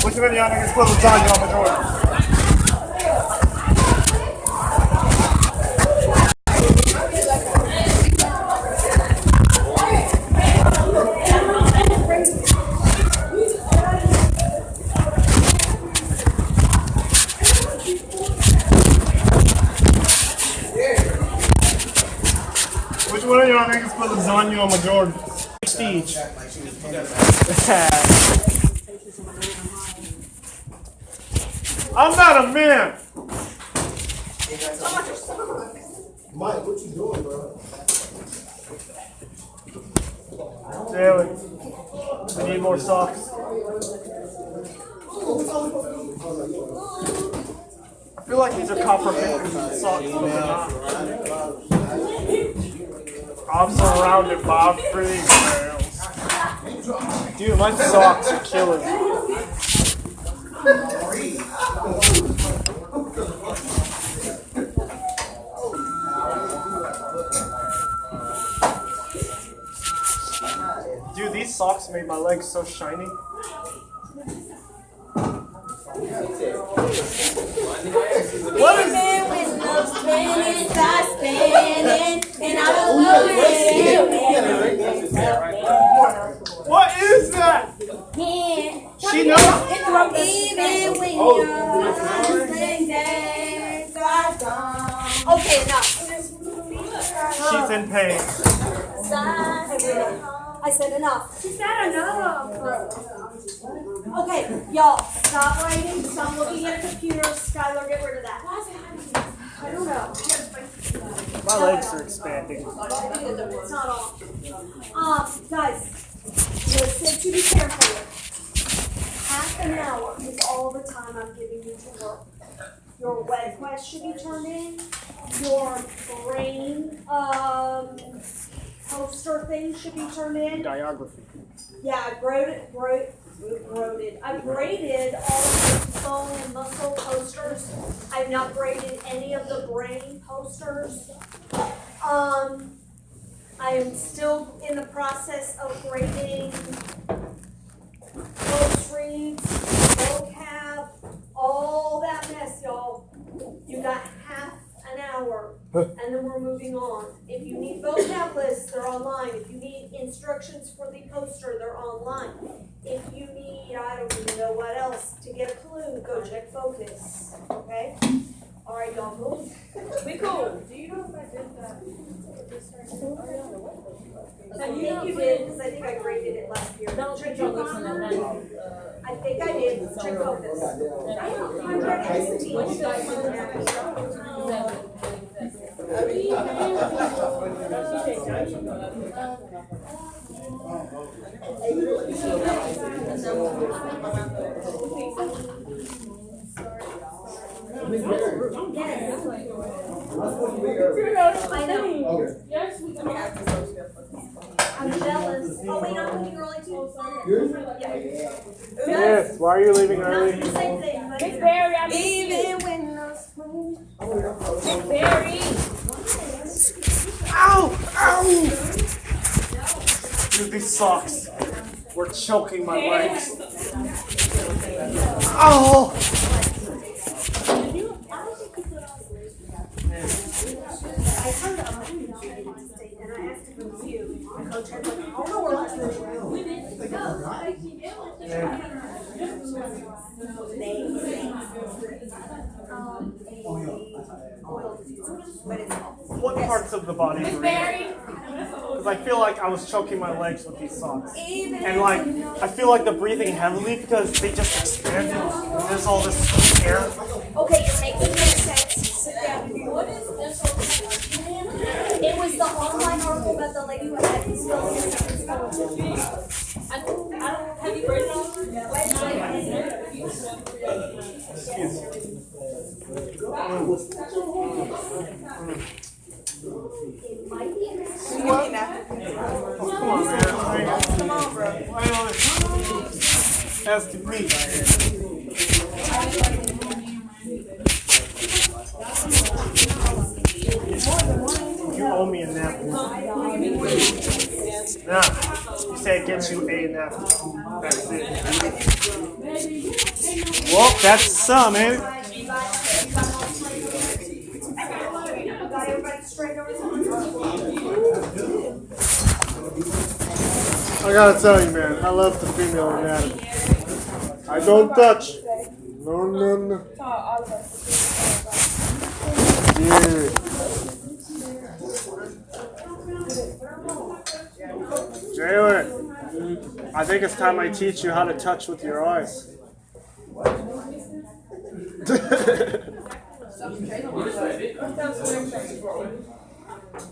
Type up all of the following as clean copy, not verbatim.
Which one of y'all niggas put lasagna on my Jordan? Which one of y'all niggas put lasagna on my Jordan? Prestige. I'm not a man. Mike, what you doing, bro? Taylor, we need more socks. I feel like these are copper socks, but they're not. I'm surrounded by pretty girls. Dude, my socks are killing me. Dude, these socks made my legs so shiny. What is What is that? She knows. Okay, enough. She's in pain. I said enough. She said enough. Okay, y'all, stop writing, stop looking at a computer. Skylar, get rid of that. I don't know. My legs are expanding. It's not on. Guys, listen to be careful. Half an hour is all the time I'm giving you to work. Your web quest should be turned in. Your brain poster thing should be turned in. Diography. Yeah, I graded all of the bone and muscle posters. I've not graded any of the brain posters. I am still in the process of grading close reads, vocab, all that mess, y'all. You got half an hour, and then we're moving on. If you need vocab lists, they're online. If you need instructions for the poster, they're online. If you need, I don't even know what else, to get a clue, go check Focus. Okay? All right, y'all, move. Be cool. Do you know if I did that? I think you did, because I think I graded it last year. No, check your list on that. I think I did. Check Focus. I have 116. I know. Yes, we can. I'm jealous. Oh, wait, I'm leaving early too. Yeah. Yes, why are you leaving Not early? the same thing, but Miss Barry, I even when the Miss Barry. Ow! Ow! Dude, these socks were choking my legs. Oh! I heard of State and I asked if it was you. My coach had like, I don't know where last night. What parts of the body Miss breathe? Barry. Because I feel like I was choking my legs with these socks. And like, I feel like they're breathing heavily because they just expanded. And there's all this air. Okay, you're making no sense. Sit down. It was the online article about the lady who had these skills. I don't have you read it all? Excuse me. It might be What? Oh, come on, man. Come on, bro. Why are you asking me? You owe me a napkin. Nah, you say it gets you a napkin. That's it. Well, that's some, ain't it? I gotta tell you, man, I love the female anatomy. I don't touch. No, no, no. Yeah. Jalen, I think it's time I teach you how to touch with your eyes.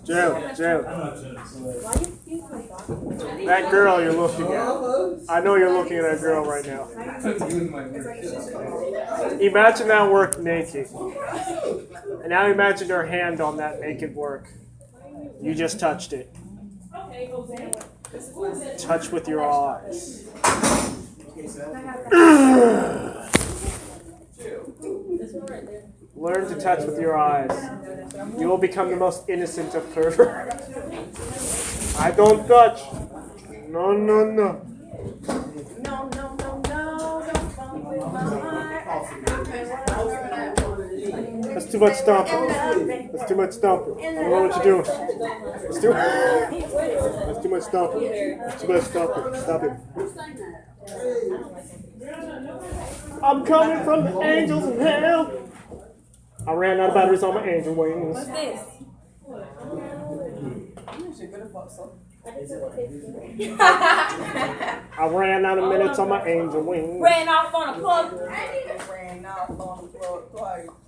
Jalen. That girl you're looking at. I know you're looking at that girl right now. Imagine that work naked. And now imagine her hand on that naked work. You just touched it. Touch with your eyes. Learn to touch with your eyes. You will become the most innocent of perverts. I don't touch. No, no, no. That's too much stomping. That's too much stomping. I don't know what you're doing. That's too much stomping. That's too much stomping. Stop it. I'm coming from the angels in hell. I ran out of batteries on my angel wings. What's this? I ran out of minutes on my angel wings. Ran off on a plug.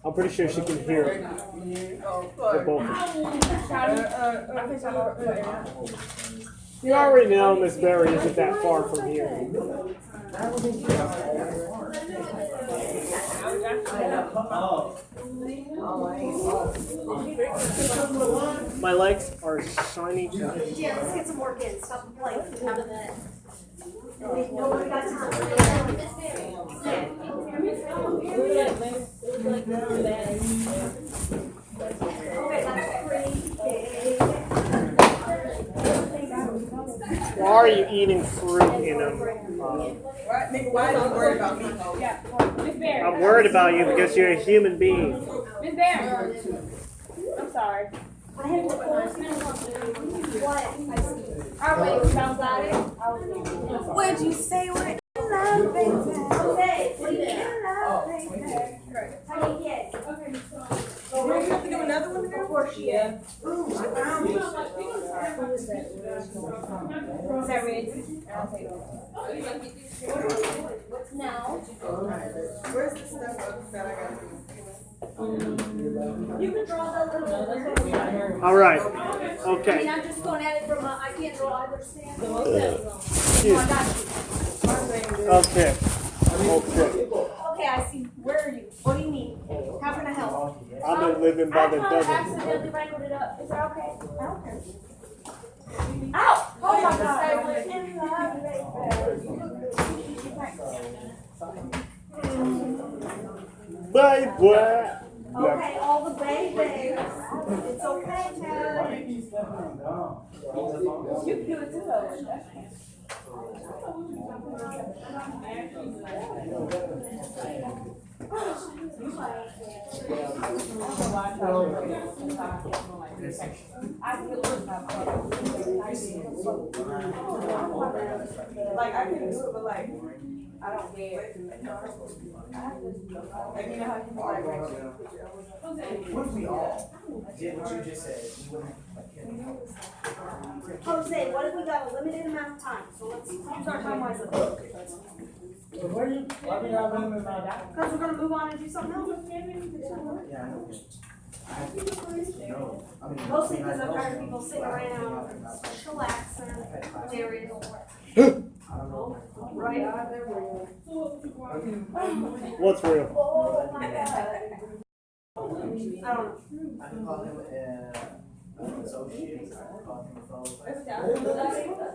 I'm pretty sure she can hear it. They're both. You already know Miss Berry isn't that far from here. My legs are shiny. Yeah, let's get some work in. Stop playing. Nobody got time. Okay, that's pretty. Why are you eating fruit in them? Why are you worried about me? I'm worried about you because you're a human being. Miss Bear. I'm sorry. I have to what? Our way sounds like it. What'd you say? We're in love, baby. Okay, what do you How many kids? We're gonna have to do another one now? Of course she is. Ooh, I found it. Is that red? No. Where's the stuff that I got? You can draw the little. All right. I mean, Okay. I'm just going at it from I can't draw either stand. Excuse I got you. Okay. Okay, I see. Where are you? What do you need? How can I help? I've been living by the dozen. accidentally wrangled it up. Is that okay? I don't care. Ow! Oh my God! Bye, boy. Okay, all the babies. It's okay, Ted. You can do it too, though. Like, I can do it, but like, I don't care. Like, you know how you like, What if we all did what you just said? Jose, what if we got a limited amount of time? So let's use our time wisely. Because we're going to move on and do something else. Yeah, I know. Mostly because I'm tired of people sitting around, chillaxing, hilarious. Right? What's real? Oh my God. I don't know. I can call him an associate. I can call him a fellow.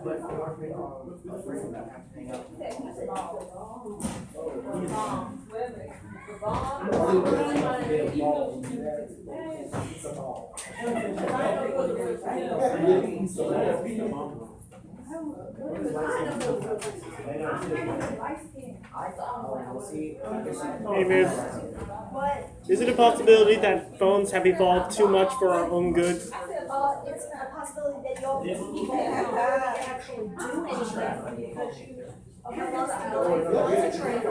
But afraid of that, I have to hang up. Hey man, is it a possibility that phones have evolved too much for our own good? It's a possibility that y'all can actually do anything because you have lost the ability to concentrate.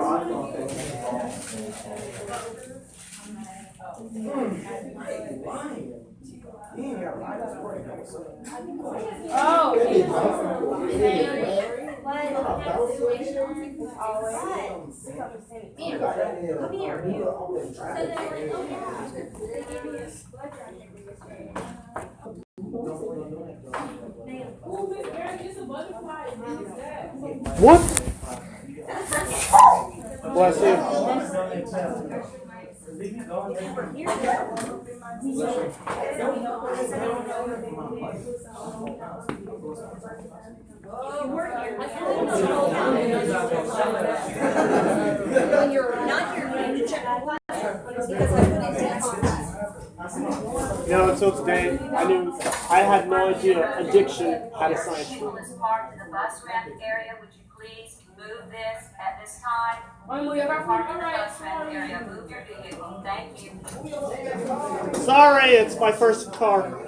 Come here, you. What? Bless you. When you're not here, you need to check the classroom because I put it in contact. You know, until today, I had no idea addiction had a science. Vehicle is parked in the bus ramp area. Would you please move this at this time? If you're parked in the bus ramp area, move your vehicle. Thank you. Sorry, it's my first car.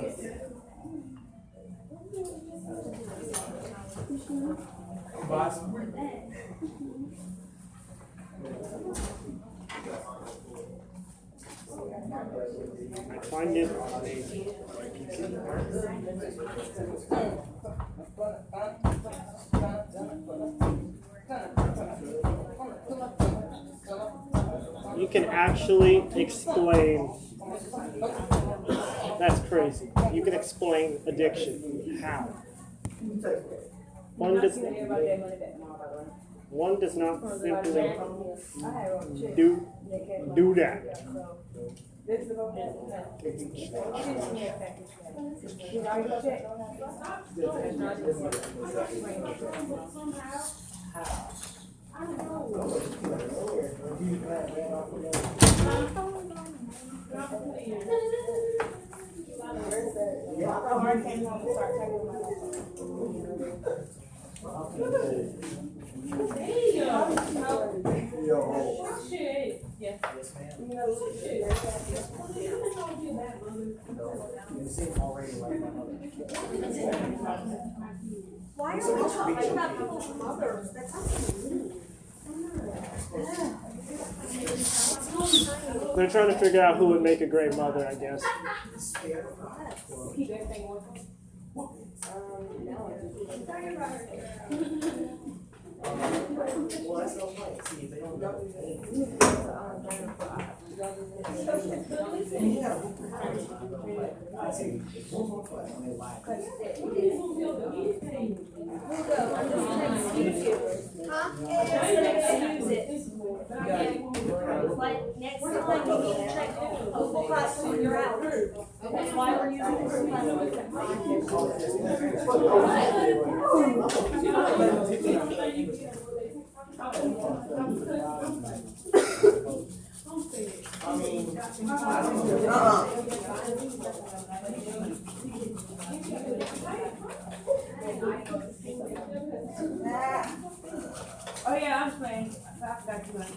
I find it you can actually explain. That's crazy. You can explain addiction. How? One does not simply do that. Why are we talking about people's mothers? That's something. They're trying to figure out who would make a great mother, I guess. But next time you need to check local classroom, you're out. That's why we're using this Oh yeah, I'm playing. I forgot you went.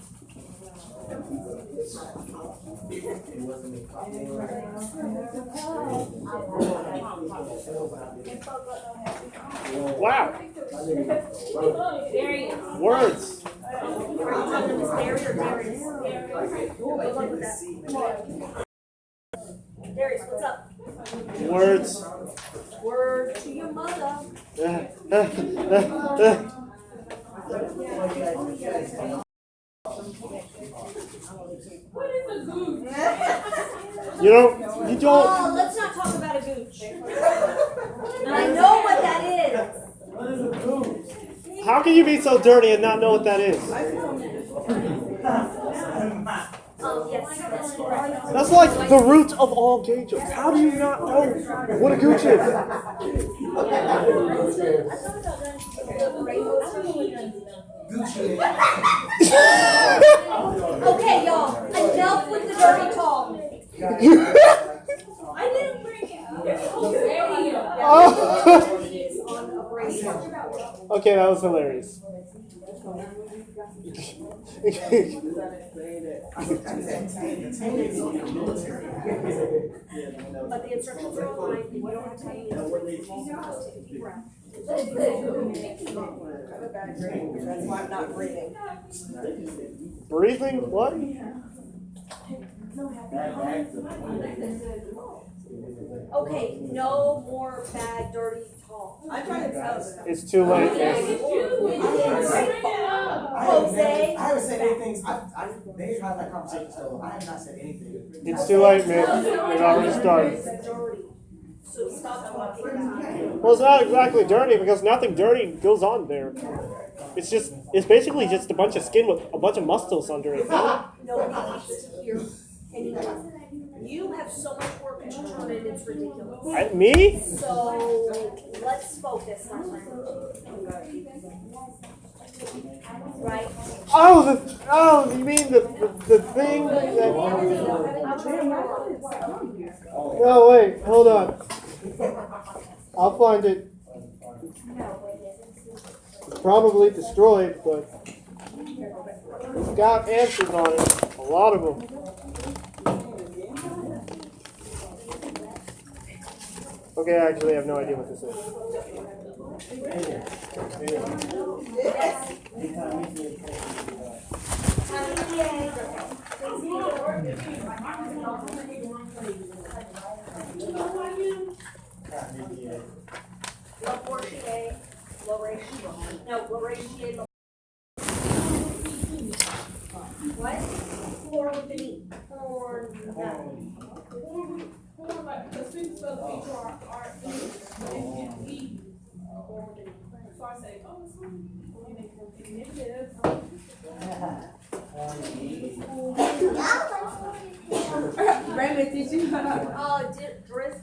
Wow. Words. Darius, what's up? Words. Word to your mother. You don't. Oh, let's not talk about a gooch. I know what that is. How can you be so dirty and not know what that is? Yes, that's correct. That's like the root of all gay jokes. How do you not know what a gooch is? Okay, y'all, enough with the dirty talk. I didn't bring it. Okay, that was hilarious. But the instructions are online, and you don't have to tell me. I have a bad grade, that's why I'm not breathing. Breathing? What? Okay, no more bad, dirty talk. I try to tell them. It's too late, man. Jose. I haven't said anything. They had that conversation, so I have not said anything. It's too late, man. We've already started. So stop talking about it. Well, it's not exactly dirty because nothing dirty goes on there. It's basically just a bunch of skin with a bunch of muscles under it. Nobody wants to hear anything. You have so much work to turn in, it's ridiculous. Me? So let's focus, my friend. Right? Oh, you mean the thing that... No, wait, hold on. I'll find it. It's probably destroyed, but it's got answers on it. A lot of them. Okay, I actually have no idea what this is. What? Porn beneath. Porn. Raymond, did you? Drizz?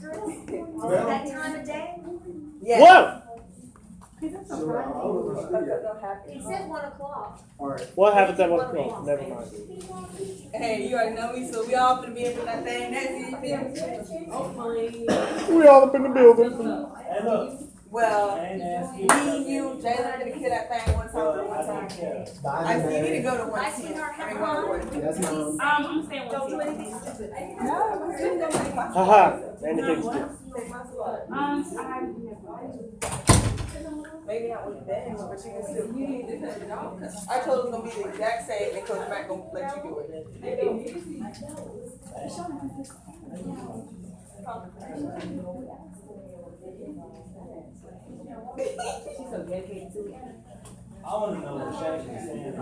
That time of day? Yeah. Whoa! He said 1 o'clock. What happens at 1 o'clock? Never mind. Hey, you already know me, so we all gonna be able to that thing. That's it. We all up in the building. Hey, look. Well, I ain't asking me, you, Jalen did kill that thing one time. I see you need to go to one. I see her have I'm staying with Don't do you. anything stupid. Haha, anything's good. Maybe not with Ben, but you can still. I told him it's gonna be the exact same, and Coach Matt gonna let you do it. She's so dedicated to it. I want to know what Shaq is saying.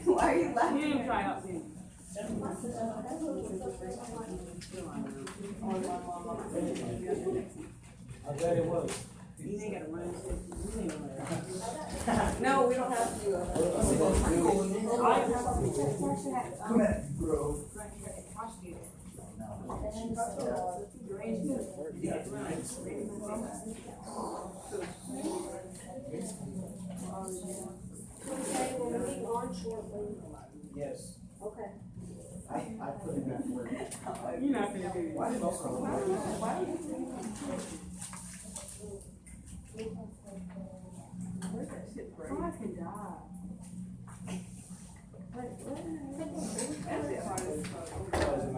Why are you laughing? You didn't try out soon. I bet it was. You ain't gotta run. No, we don't have to do it. Come at me, bro. Okay, we're moving on shortly. Yes. Okay. I put in that work. You're not gonna do it. Why did also? Someone can die.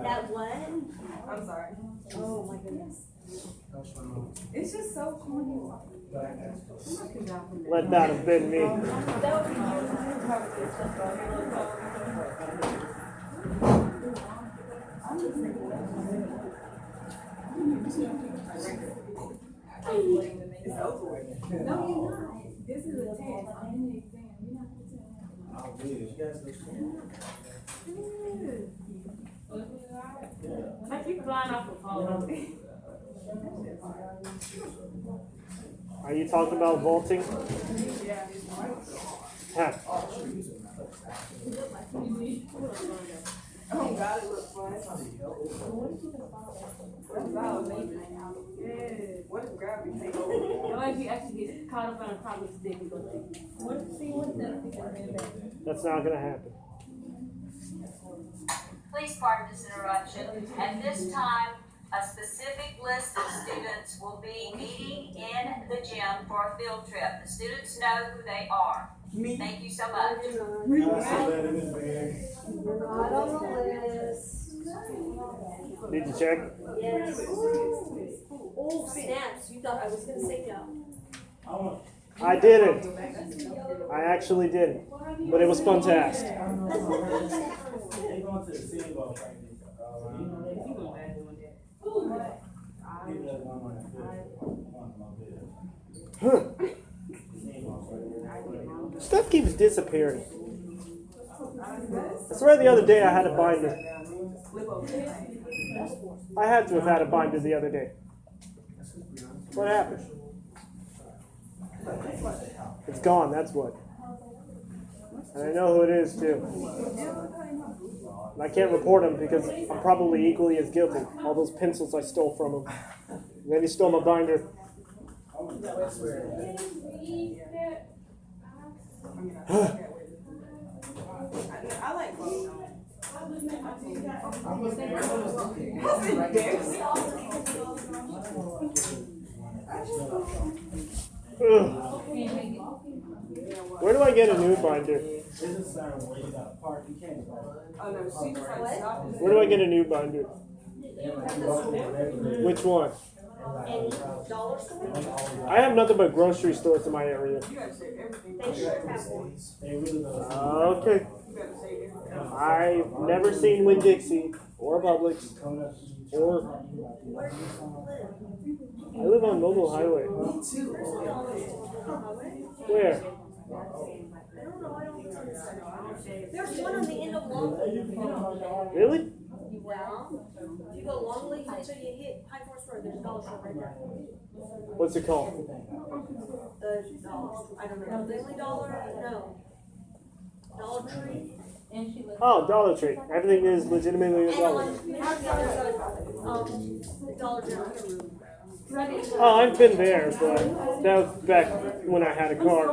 That what? I'm sorry. Oh my goodness. It's just so cool. Let that have been me. It's over with. No, you're not. This is a test. I'm in the exam. You're not gonna tell me. I'll do it. You guys look I keep flying off the phone. Are you talking about vaulting? Huh. Oh, God, it looks fun. What if gravity take over? Or if you actually get caught up on a problem today, we go see. That's not gonna happen. Please pardon this interruption. At this time, a specific list of students will be meeting in the gym for a field trip. The students know who they are. Thank you so much. You're not on the list. Did you check? Yes. Oh, snaps. You thought I was gonna say no. I didn't. I actually didn't. But it was fun to ask. They going to the city ball practice. Stuff keeps disappearing. I swear the other day I had a binder. I had to have had a binder the other day. What happened? It's gone, that's what. And I know who it is too. And I can't report him because I'm probably equally as guilty. All those pencils I stole from him. And then he stole my binder. I like both. Ugh. Where do I get a new binder? Oh no, she just like stopped. Where do I get a new binder? Which one? Any dollar store? I have nothing but grocery stores in my area. You gotta say everything. They should have one. Okay. You gotta say everything. I've never seen Winn-Dixie or Publix or. Where do you live? I live on Mobile Highway. Where? I don't know. I don't think so. There's one on the end of Longleaf. Really? Well, if you go Longleaf until you hit High Forest Road, there's a dollar store right there. What's it called? The dollar, I don't know, Family Dollar? No. Dollar Tree? Oh, Dollar Tree. Everything is legitimately a And dollar. on the Dollar General. Oh, I've been there, but that was back when I had a car.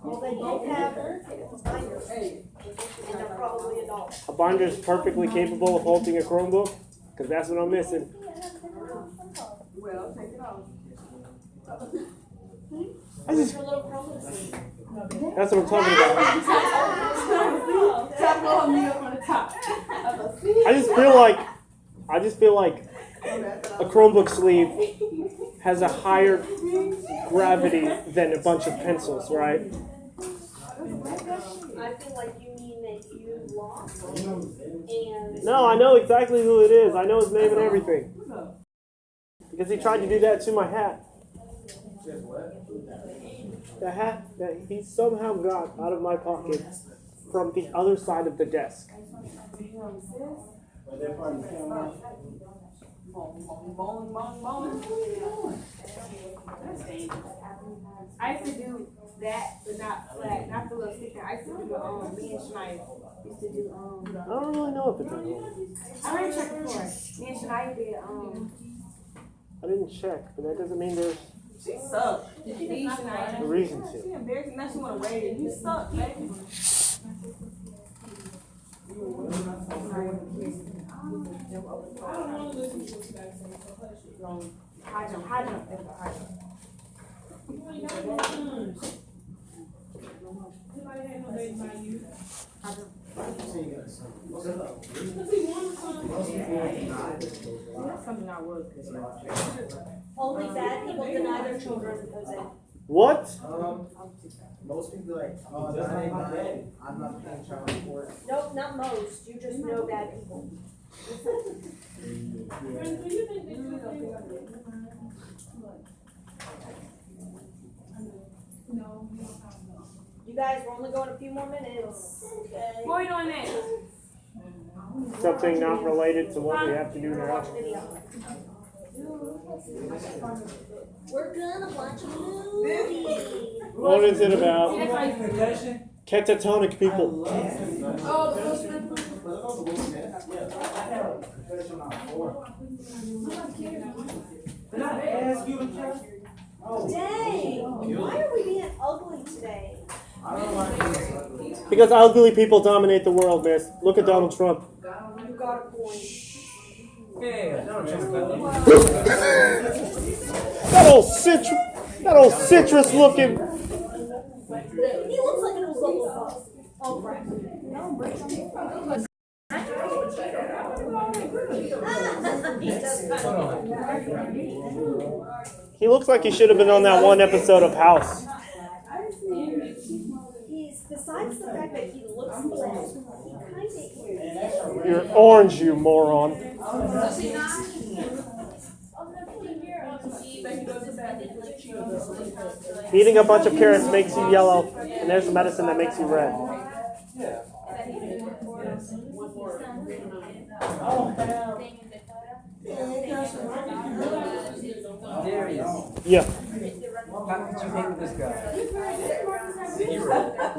Well, they both have binders, and they're probably a dollar. A binder is perfectly capable of holding a Chromebook, because that's what I'm missing. Well, take it off. I just, Your little Chromebook. that's what I'm talking about. Top on me up on the top. I just feel like a Chromebook sleeve has a higher gravity than a bunch of pencils, right? I feel like you mean that you lost and. No, I know exactly who it is. I know his name and everything. Because he tried to do that to my hat. The hat that he somehow got out of my pocket from the other side of the desk. I used to do that, but not flat, not the little sticker. I used to do me and Shania used to do I don't really know if it's at home. I already checked before. Me and Shania did I didn't check, but that doesn't mean there's She sucks. me and Shania. a reason She to. embarrassing. Now she wanna wait it. You suck, baby. High jump, high jump. That's something I was. Only bad people deny their children, Jose. What? Most people like, oh, that ain't my dad. I'm not paying child support. Nope, not most. You just know bad people. You guys, we're only going a few more minutes. Okay. What are we doing next? Something not related to what we have to do We're gonna watch now. a video. We're gonna watch a movie. What is it about? See, that's why Catatonic people. oh, Dang, why are we being ugly today? Because ugly people dominate the world, miss. Look at Donald Trump. You got a point. That old citrus looking. He looks like an old oh, crap. He looks like he should have been on that one episode of House. He's, besides the fact that he looks red, he kind of is. You're orange, you moron. Eating a bunch of carrots makes you yellow, and there's the medicine that makes you red. Yeah. How did you hang this guy?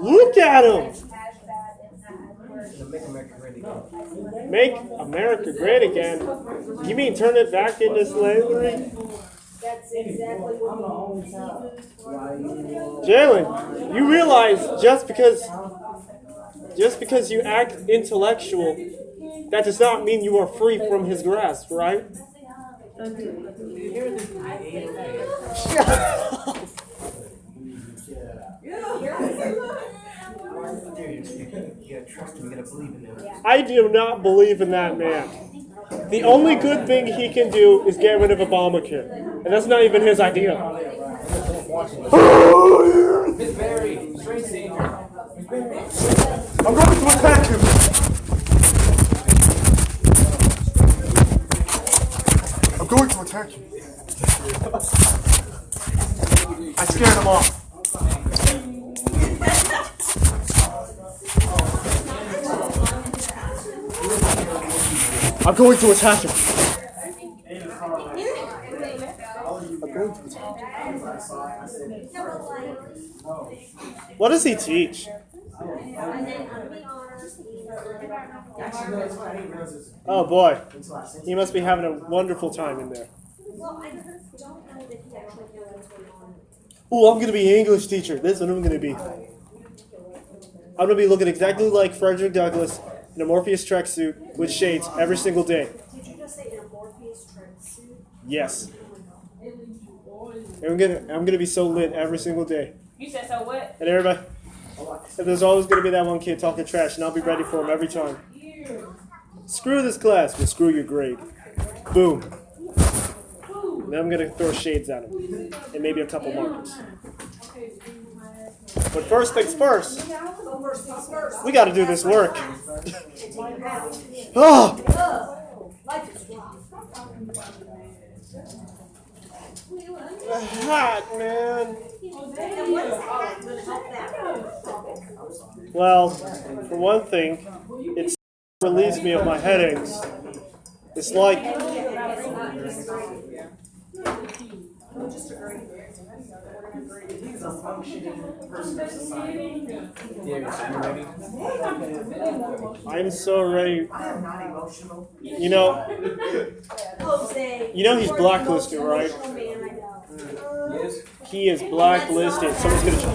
Look at him! Make America great again. Make America great again? You mean turn it back into slavery? That's exactly what Jalen, you realize just because you act intellectual, that does not mean you are free from his grasp, right? I do not believe in that man. The only good thing he can do is get rid of Obamacare. And that's not even his idea. Miss Barry, straight savior. I'm going to attack him. I'm going to attack him. I scared him off. I'm going to attack him. What does he teach? Oh boy, he must be having a wonderful time in there. Oh, I'm going to be an English teacher. This is what I'm going to be. I'm going to be looking exactly like Frederick Douglass in a Morpheus tracksuit with shades every single day. Did you just say in a Morpheus tracksuit? Yes. I'm gonna be so lit every single day. You said so what? And everybody, and there's always gonna be that one kid talking trash, and I'll be ready for him every time. Screw this class, but screw your grade. Boom. Then I'm gonna throw shades at him, and maybe a couple markers. But first things first, we got to do this work. Oh. Hot, man. Well, for one thing, it relieves me of my headaches. It's like He's a functioning person of society. I'm so ready. I am not emotional. You know he's blacklisted, right? Yes. He is blacklisted.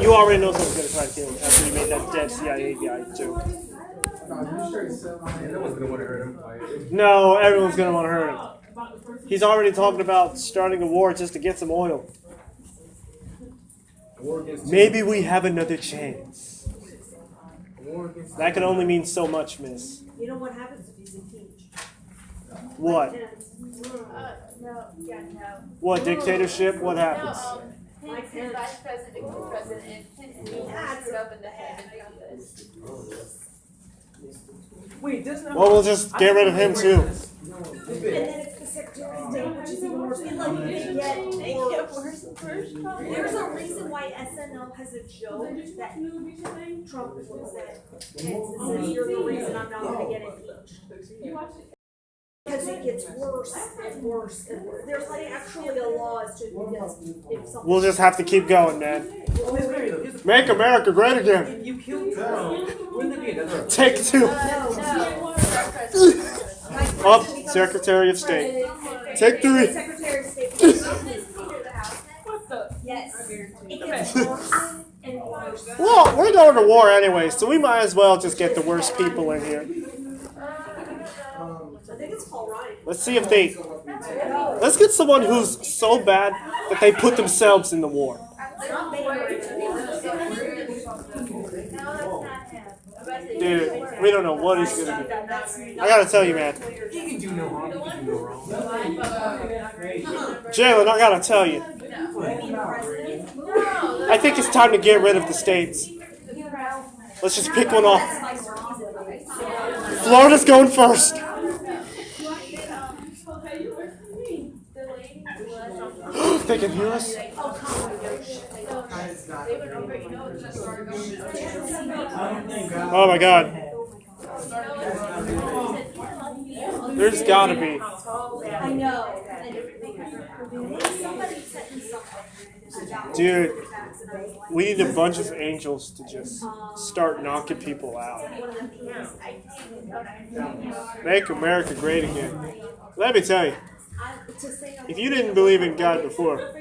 You already know someone's gonna try to kill him after he made that dead CIA guy joke. No one's gonna want to hurt him. No, everyone's gonna want to hurt him. He's already talking about starting a war just to get some oil. Maybe we have another chance. That can only mean so much, miss. You know what happens if he's impeached? What? No. What, dictatorship? What happens? Pence is vice president, and he passed it up in the head of this. Wait, doesn't Well, we'll just get rid of him too. And then it's the Secretary of State, which is even worse. Like, they get worse. There's a reason why SNL has a joke that Trump looks at Pence and says, "You're the reason I'm not going to get impeached." Because it gets worse and worse and worse. There's like actually a law as to if something. We'll just have to keep going, man. Make America great again. You killed Trump. Wouldn't there be another? Take two. No. Up, Secretary of State. Take 3. Secretary of State. Yes. Well, we're going to war anyway, so we might as well just get the worst people in here. I think it's Paul Ryan. Let's see if they... Let's get someone who's so bad that they put themselves in the war. Dude, we don't know what he's gonna do. I gotta tell you, man. He can do no harm. He can do no wrong. Jalen, I gotta tell you. I think it's time to get rid of the states. Let's just pick one off. Florida's going first. They can hear us. Oh my God. There's gotta be. I know. Dude, we need a bunch of angels to just start knocking people out. Make America great again. Let me tell you, if you didn't believe in God before,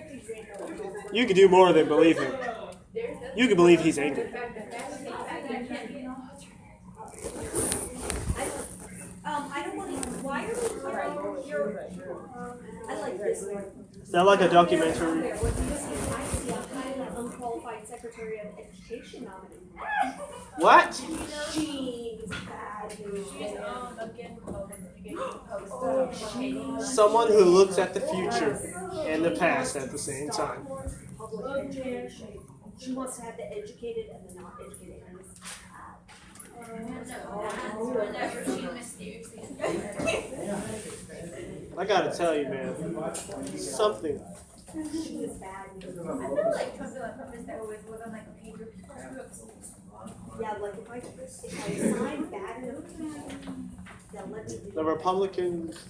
you could do more than believe Him. You can believe He's angry. I don't want to. Why are we here? I like this one. Is that like a documentary? I see a highly unqualified Secretary of Education nominee. What? She's bad. Someone who looks at the future and the past at the same time. Public education. She wants to have the educated and the not educated. I gotta tell you, man, something. She was bad. I feel like Trump did on purpose that was on like a pager. Yeah, like if I sign bad enough, they'll let you do The Republicans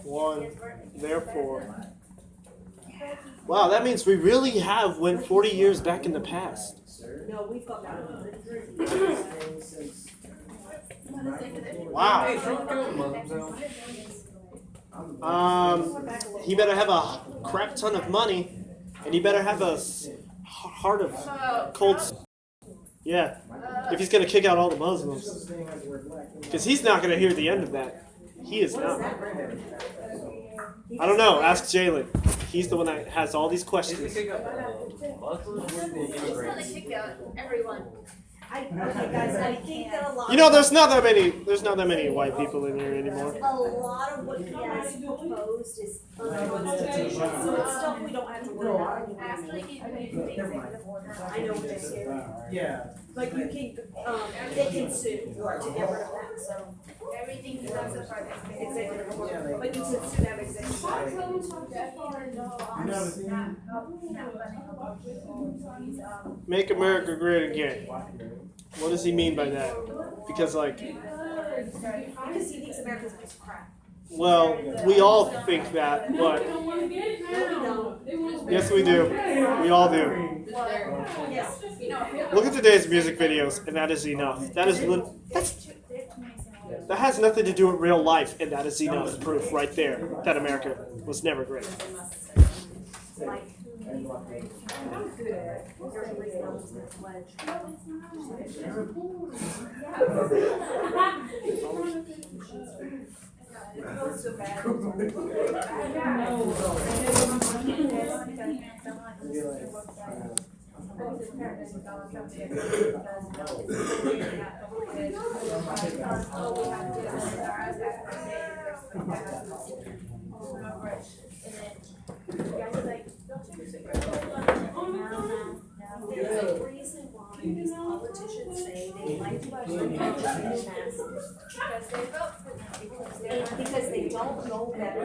won, therefore. Wow, that means we really have went 40 years back in the past. No, we've got that. Wow. He better have a crap ton of money, and he better have a heart of cold. Yeah, if he's gonna kick out all the Muslims, because he's not gonna hear the end of that. He is not. I don't know. Ask Jalen. He's the one that has all these questions. Just want to kick out everyone. Okay, guys, I think that a lot. You know, there's not that many white people in here anymore. A lot of what he has proposed is unconstitutional, so it's stuff we don't have to worry about anymore. I feel like he's doing things like the border. I know what they're scary. Yeah. Like you can, they can sue to get rid of that. So Everything he's done so far that's been executive order, but you can sue to have executive order. Make America great again. What does he mean by that? Because, like, Because he thinks America's a piece of crap. well, we all think that, but yes, we do. We all do. Yes. Look at today's music videos, and that is enough. That has nothing to do with real life, and that is enough proof right there that America was never great. There's a reason why these politicians say they like to because they don't know better.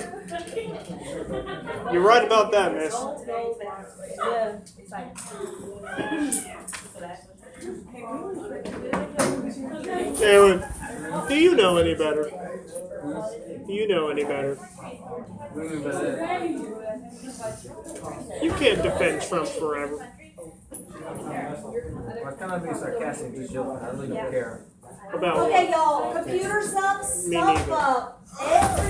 You're right about that, miss. Don't know better. Aaron, do you know any better? Do you know any better? You can't defend Trump forever. I'm kind of being sarcastic, just joking. I really don't care. About Okay, y'all, computers up, Me stuff neither. up. Every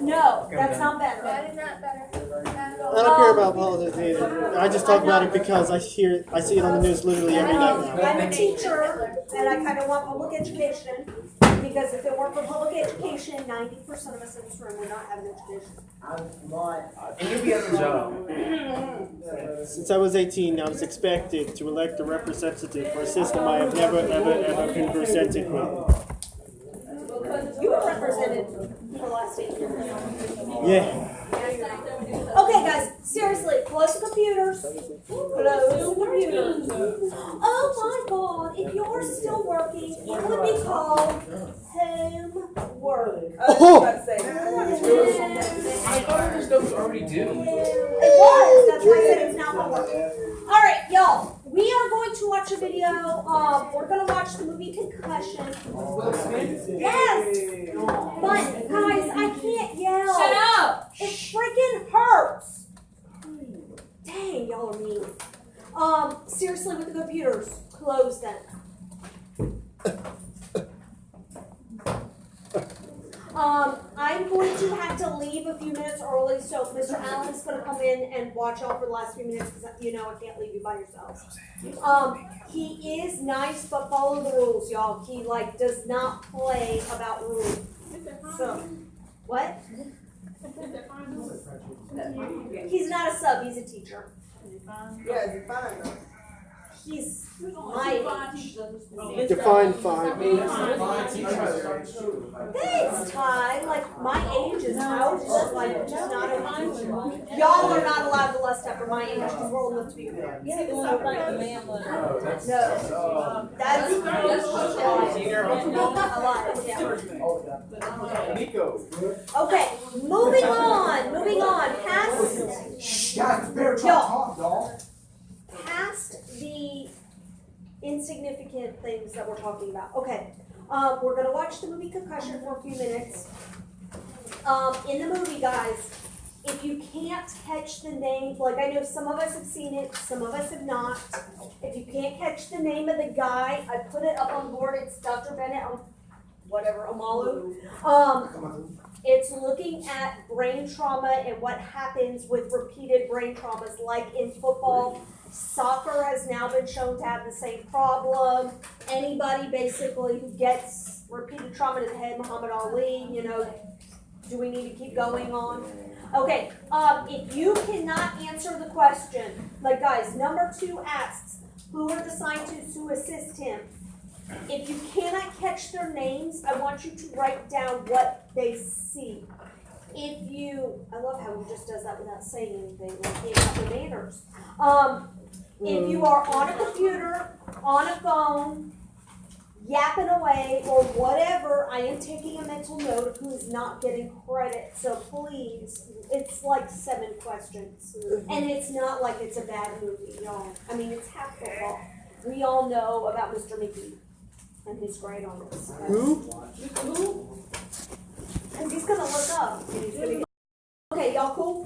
No, that's not better. That is not better. I don't care about politics either. I just talk about it because I see it on the news literally every night now. I'm a teacher, and I kind of want public education, because if it weren't for public education, 90% of us in this room would not have an education. And you'll be at the job. Since I was 18, I was expected to elect a representative for a system I have never, ever, ever been presented with. You were represented for the last 8 years. Yeah. Okay, guys, seriously, close the computers. Close the computers. Oh my God, if you're still working, it would be called homework. I was about to say. I thought this was already due. It was, that's why I said it's not homework. All right, y'all, we are going to watch a video. We're going to watch the movie Concussion. Yes, but guys, I can't yell. Shut up! It freaking hurts. Dang, y'all are mean. Seriously, with the computers, close them. I'm going to have to leave a few minutes early, so Mr. Allen's going to come in and watch y'all for the last few minutes because I can't leave you by yourselves. He is nice, but follow the rules, y'all. He does not play about rules. So, what? He's not a sub. He's a teacher. Yeah, you're fine though. He's my age. Define fine. Thanks, Ty. My age is out. Just not a y'all are not allowed to lust after my age because we're old enough to be married. No. That's a lie. Yeah. Okay, moving on. Past the insignificant things that we're talking about. Okay, we're gonna watch the movie Concussion for a few minutes. In the movie, guys, if you can't catch the name, I know some of us have seen it, some of us have not. If you can't catch the name of the guy, I put it up on the board. It's Dr. Bennett, Omalu. It's looking at brain trauma and what happens with repeated brain traumas, like in football. Soccer has now been shown to have the same problem. Anybody basically who gets repeated trauma to the head, Muhammad Ali, do we need to keep going on? Okay, if you cannot answer the question, guys, number 2 asks, who are the scientists who assist him? If you cannot catch their names, I want you to write down what they see. I love how he just does that without saying anything, he ain't got no manners. If you are on a computer, on a phone, yapping away, or whatever, I am taking a mental note of who is not getting credit. So please, it's 7 questions. And it's not like it's a bad movie, y'all. I mean, it's half football. We all know about Mr. Mickey and his grade on this. Who? Because he's going to look up. And he's gonna okay, y'all cool?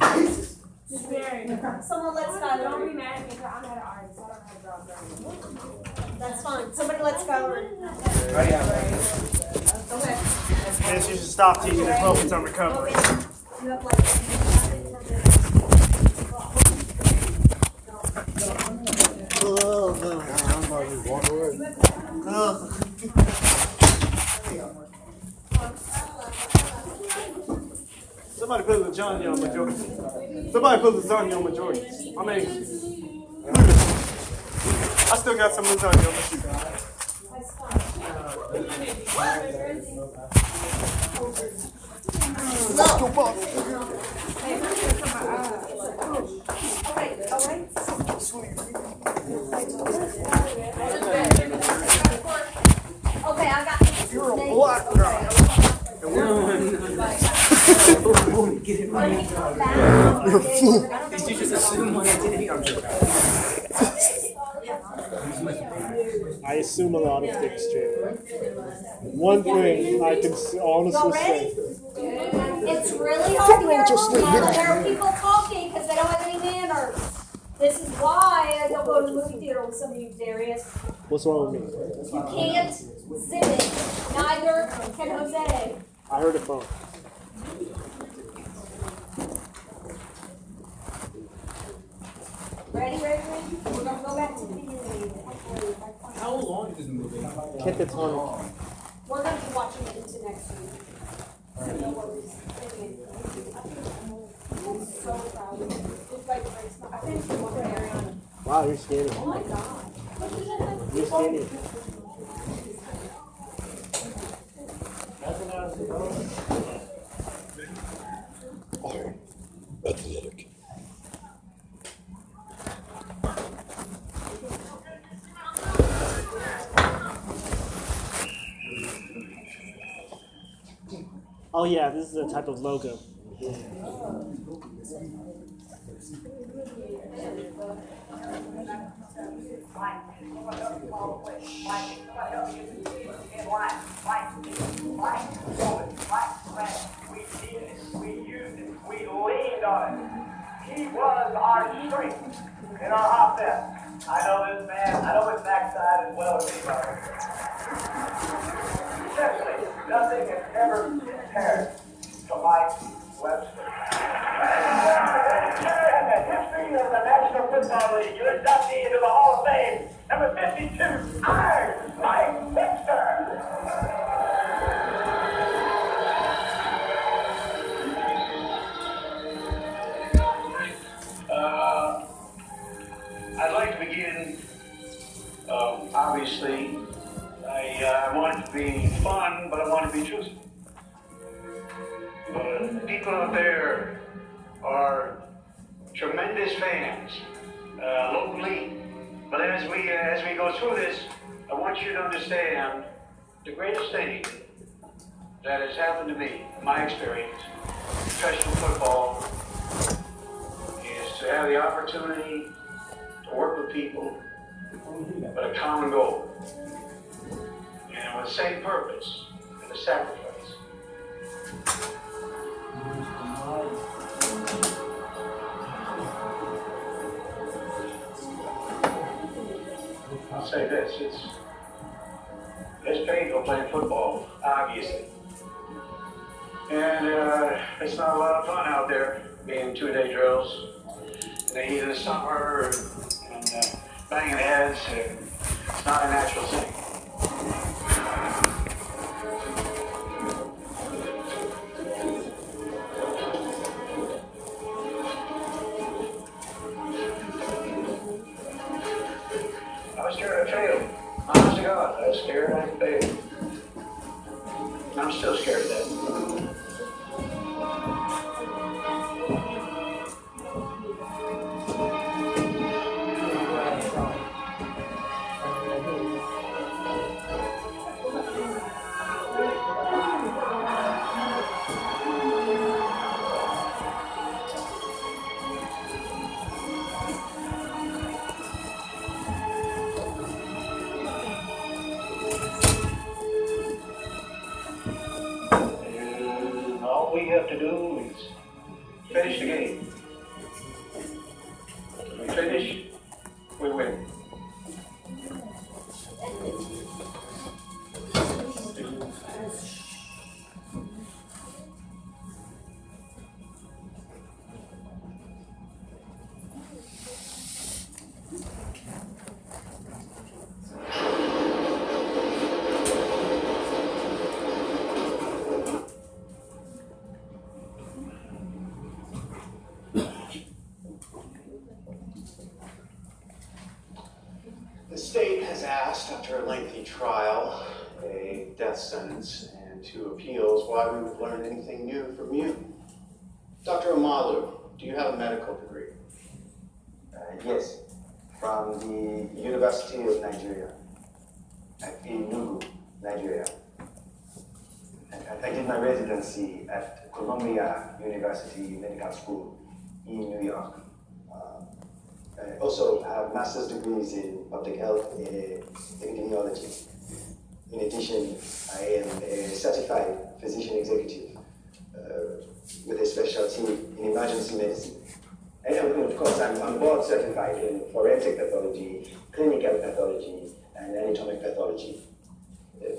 Someone let Skylar Don't be in. mad at me because I'm not an artist. I don't have jobs. That's fine. Somebody let Skylar in. Okay. Yes, you should stop teaching the focus on recovery. You have Somebody put lasagna on majority. Somebody put lasagna on majority. I mean, I still got some lasagna on my shoe. Let's go, Bob. okay, all right. Okay, I got You're a black guy. You're a fool. These teachers assume my identity. I'm joking. I assume a lot of things, Jay. One thing I can Y'all honestly ready? say. It's really hard here when there are people talking because they don't have any manners. This is why I don't go to the movie theater with some of you, Darius. What's wrong with me? You can't zip it. Neither can Jose. I heard a phone. Ready? We're gonna go back to the beginning. How long is this movie? Kickatonic. We're gonna be watching it into next week. So no worries. I'm so proud of you. It's like, I think it's one Ariana. Wow, you're skinny. Oh my god. You're skinny. Athletic. Oh yeah, this is a type of logo. We used it. We leaned on it. He was our strength in our offense. I know this man. I know his backside as well as anybody. Essentially, nothing has ever compared to Mike Webster. And the history of the National Football League, you're inducted into the Hall of Fame. Number 52, Iron Mike Webster. I'd like to begin, obviously, I want it to be fun, but I want it to be truthful. People out there are tremendous fans, locally, but as we go through this, I want you to understand the greatest thing that has happened to me, in my experience, professional football, is to have the opportunity to work with people with a common goal and with the same purpose and a sacrifice. I'll say this, it's painful playing football, obviously. And it's not a lot of fun out there being 2-day drills in the heat of the summer and banging heads. It's not a natural thing. I was scared I'd fail. Honest to God, I was scared I'd fail. I'm still scared of that. And all we have to do is finish the game. If we finish, we win. The state has asked, after a lengthy trial, a death sentence, and 2 appeals, why we would learn anything new from you. Dr. Omalu, do you have a medical degree? Yes, from the University of Nigeria, at Enugu, Nigeria. I did my residency at Columbia University Medical School in New York. I also have master's degrees in public health and epidemiology. In addition, I am a certified physician executive with a specialty in emergency medicine. And of course, I'm board certified in forensic pathology, clinical pathology, and anatomic pathology.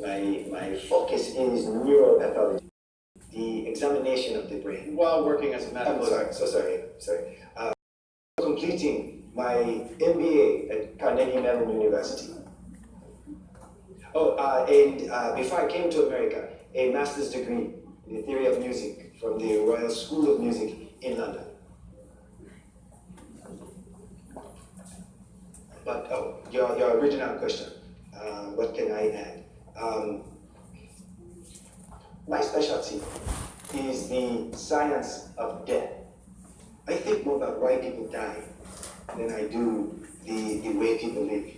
My focus is neuropathology, the examination of the brain. While working as a medical... Sorry. Completing my MBA at Carnegie Mellon University. Oh, and before I came to America, a master's degree in the theory of music from the Royal School of Music in London. But, oh, your original question, what can I add? My specialty is the science of death. I think more about why people die than I do the way people live.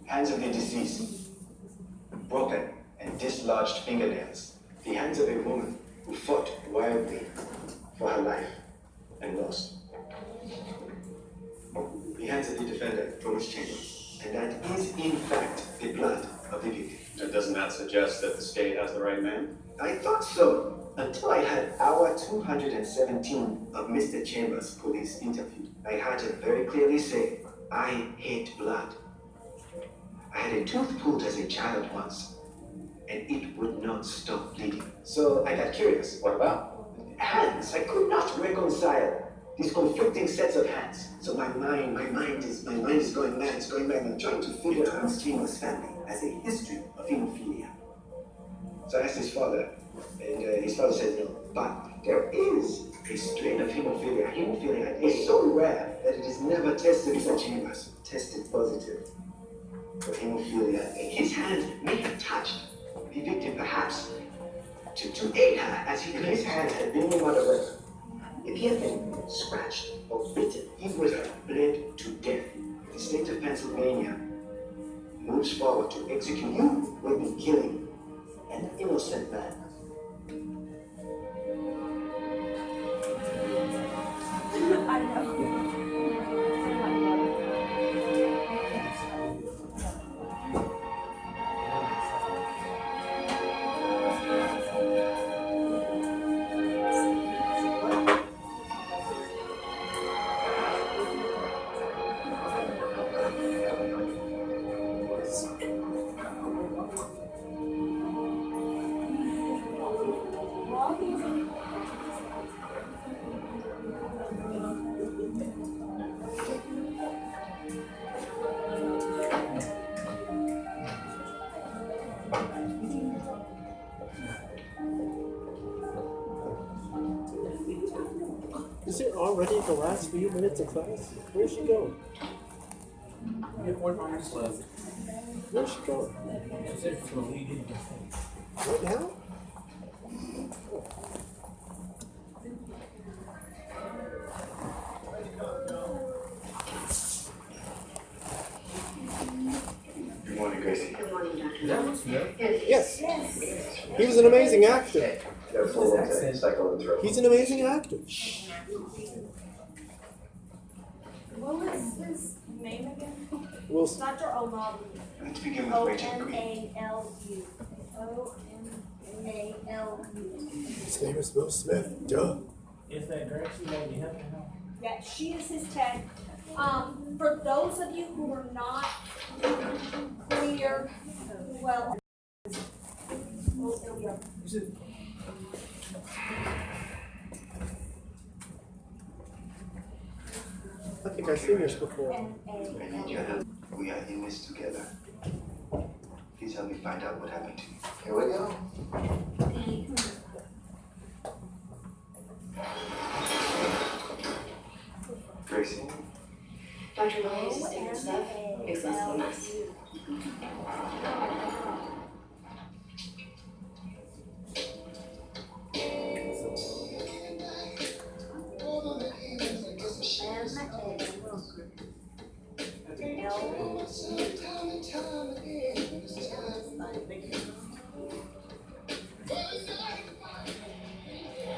Hands of the deceased, broken and dislodged fingernails. The hands of a woman who fought wildly for her life and lost. The hands of the defendant, Thomas Chambers. And that is, in fact, the blood of the victim. And doesn't that suggest that the state has the right man? I thought so, until I had hour 217 of Mr. Chambers' police interview. I heard him very clearly say, I hate blood. I had a tooth pulled as a child once, and it would not stop bleeding. So I got curious. What about? Hands. I could not reconcile these conflicting sets of hands. So my mind is going mad. It's going mad. I'm trying to figure out Chambers' family has a history of hemophilia. So I asked his father, and his father said no. But there is a strain of hemophilia. Hemophilia is so rare that it is never tested. Mr. Chambers tested positive for hemophilia. His hand may have touched the victim, perhaps to aid her, as if his hand had been in murder weapon. If he had been scratched or bitten, he would have bled to death. The state of Pennsylvania moves forward to execute. You will be killing an innocent man. I know. Is it already the last few minutes of class? Where'd she go? We have 45 minutes left. Where'd she go? She said she's going to lead in. Right now? Good morning, Gracie. Good morning, Dr. Is that what's new? Yes. He was an amazing actor. He's an amazing actor. What was his name again? Wilson. Dr. O'Malley. Let's begin with Rachel Green. O-M-A-L-U. O-M-A-L-U. His name is Will Smith. Duh. Is that Gracie lady helping her? Yeah, she is his tech. For those of you who are not clear, well, oh, there we go. I think I've seen this before. I need your help. We are in this together. Please help me find out what happened to you. Here we go. Gracie. Dr. Williams is in stuff. Makes us a mess.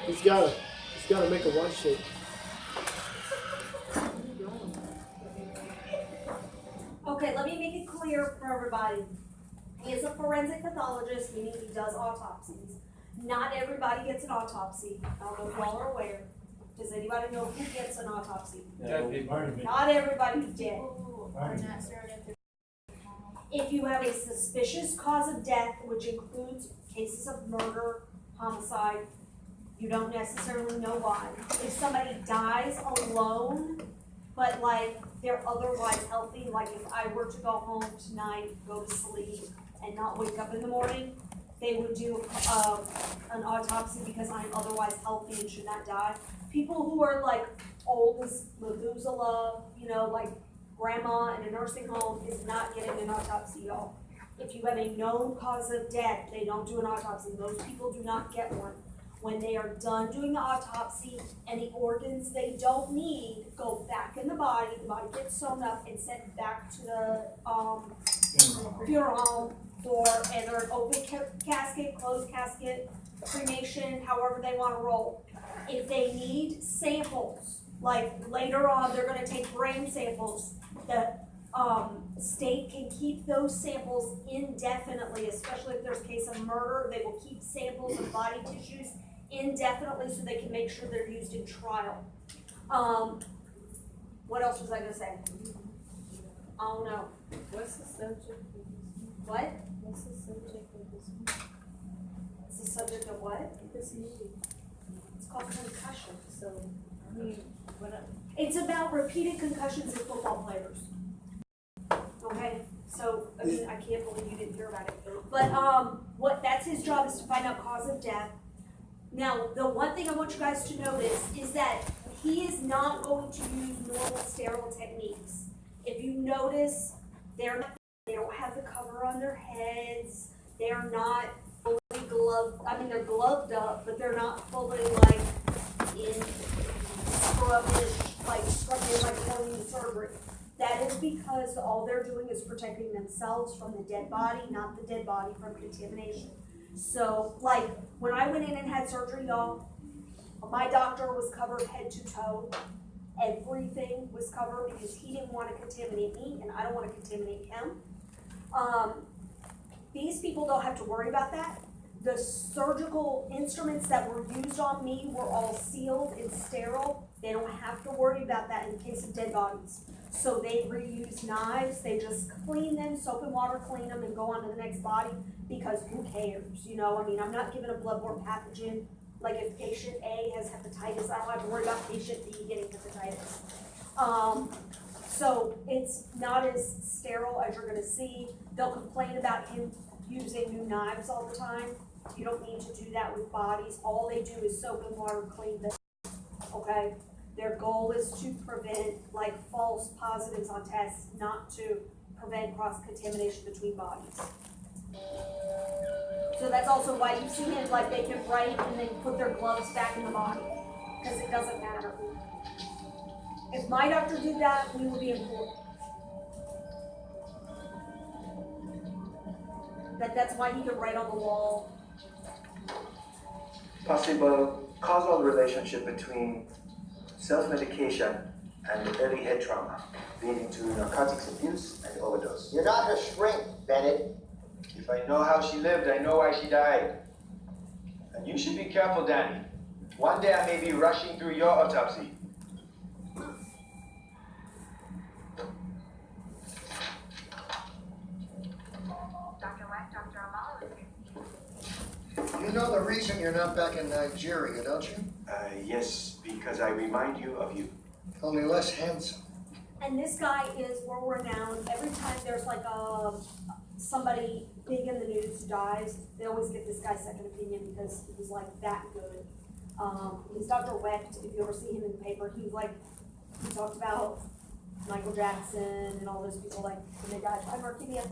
He's gotta make a one shape. Okay, let me make it clear for everybody. He is a forensic pathologist, meaning he does autopsies. Not everybody gets an autopsy. I don't know if y'all are aware. Does anybody know who gets an autopsy? Not everybody's dead. If you have a suspicious cause of death, which includes cases of murder, homicide, You don't necessarily know why. If somebody dies alone, but like they're otherwise healthy, like if I were to go home tonight, go to sleep, and not wake up in the morning, they would do an autopsy because I'm otherwise healthy and should not die. People who are like old as Methuselah, you know, like grandma in a nursing home is not getting an autopsy, y'all. If you have a known cause of death, they don't do an autopsy. Most people do not get one. When they are done doing the autopsy, any organs they don't need go back in the body gets sewn up and sent back to the funeral home for either an open casket, closed casket, cremation, however they want to roll. If they need samples, like later on they're going to take brain samples, the state can keep those samples indefinitely, especially if there's a case of murder. They will keep samples of body tissues indefinitely so they can make sure they're used in trial. What else was I going to say? Oh no. What's the subject? What? What's the subject of this meeting? It's the subject of what? This meeting. It's called concussion. So, I mean, It's about repeated concussions in football players. Okay, so I mean, I can't believe you didn't hear about it. But that's his job, is to find out cause of death. Now, the one thing I want you guys to notice is that he is not going to use normal sterile techniques. If you notice, they don't have the cover on their heads. They're not fully gloved. I mean, they're gloved up, but they're not fully like in scrubbish, like going into surgery. That is because all they're doing is protecting themselves from the dead body, not the dead body from contamination. So, like, when I went in and had surgery, y'all, my doctor was covered head to toe. Everything was covered because he didn't want to contaminate me, and I don't want to contaminate him. These people don't have to worry about that. The surgical instruments that were used on me were all sealed and sterile. They don't have to worry about that in the case of dead bodies. So they reuse knives, they just clean them, soap and water clean them, and go on to the next body, because who cares, you know? I mean, I'm not giving a bloodborne pathogen. Like if patient A has hepatitis, I don't have to worry about patient B getting hepatitis. So it's not as sterile as you're gonna see. They'll complain about him using new knives all the time. You don't need to do that with bodies. All they do is soap and water clean them, okay? Their goal is to prevent like false positives on tests, not to prevent cross-contamination between bodies. So that's also why you see it, like they can write and then put their gloves back in the body, because it doesn't matter. If my doctor did that, we would be in court. That's why he could write on the wall. Possible causal relationship between self-medication and early head trauma, leading to narcotics abuse and overdose. You're not her shrink, Bennett. If I know how she lived, I know why she died. And you should be careful, Danny. One day I may be rushing through your autopsy. Dr. Wack, Dr. Amalu is here. You know the reason you're not back in Nigeria, don't you? Yes, because I remind you of you. Only less handsome. And this guy is world renowned. Every time there's like somebody big in the news dies, they always get this guy's second opinion because he was like that good. He's Dr. Wecht. If you ever see him in the paper, he talked about Michael Jackson and all those people like when they died by leukemia.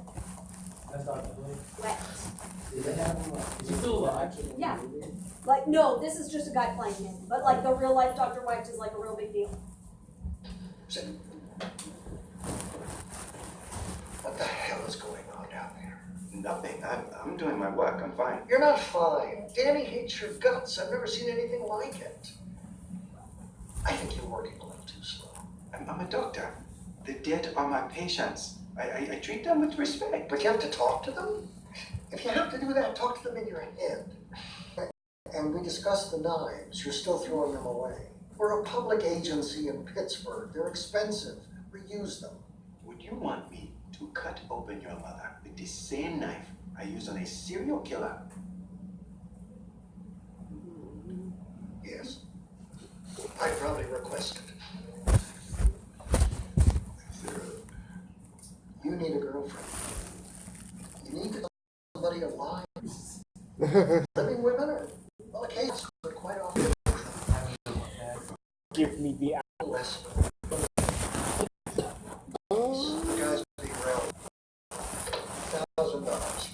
That's Dr. Wecht. Did they have him? Is he still alive? Yeah. Like, no, this is just a guy playing him. But like the real life Dr. Wecht is like a real big deal. What the hell is going on down there? Nothing. I'm doing my work. I'm fine. You're not fine. Danny hates your guts. I've never seen anything like it. I think you're working a little too slow. I'm a doctor. The dead are my patients. I treat them with respect. But you have to talk to them? If you have to do that, talk to them in your head. And we discussed the knives. You're still throwing them away. We're a public agency in Pittsburgh. They're expensive. Reuse them. Would you want me to cut open your mother with the same knife I used on a serial killer? Living women are, well, occasionally, but quite often, Give me the less. The guys being around $1,000.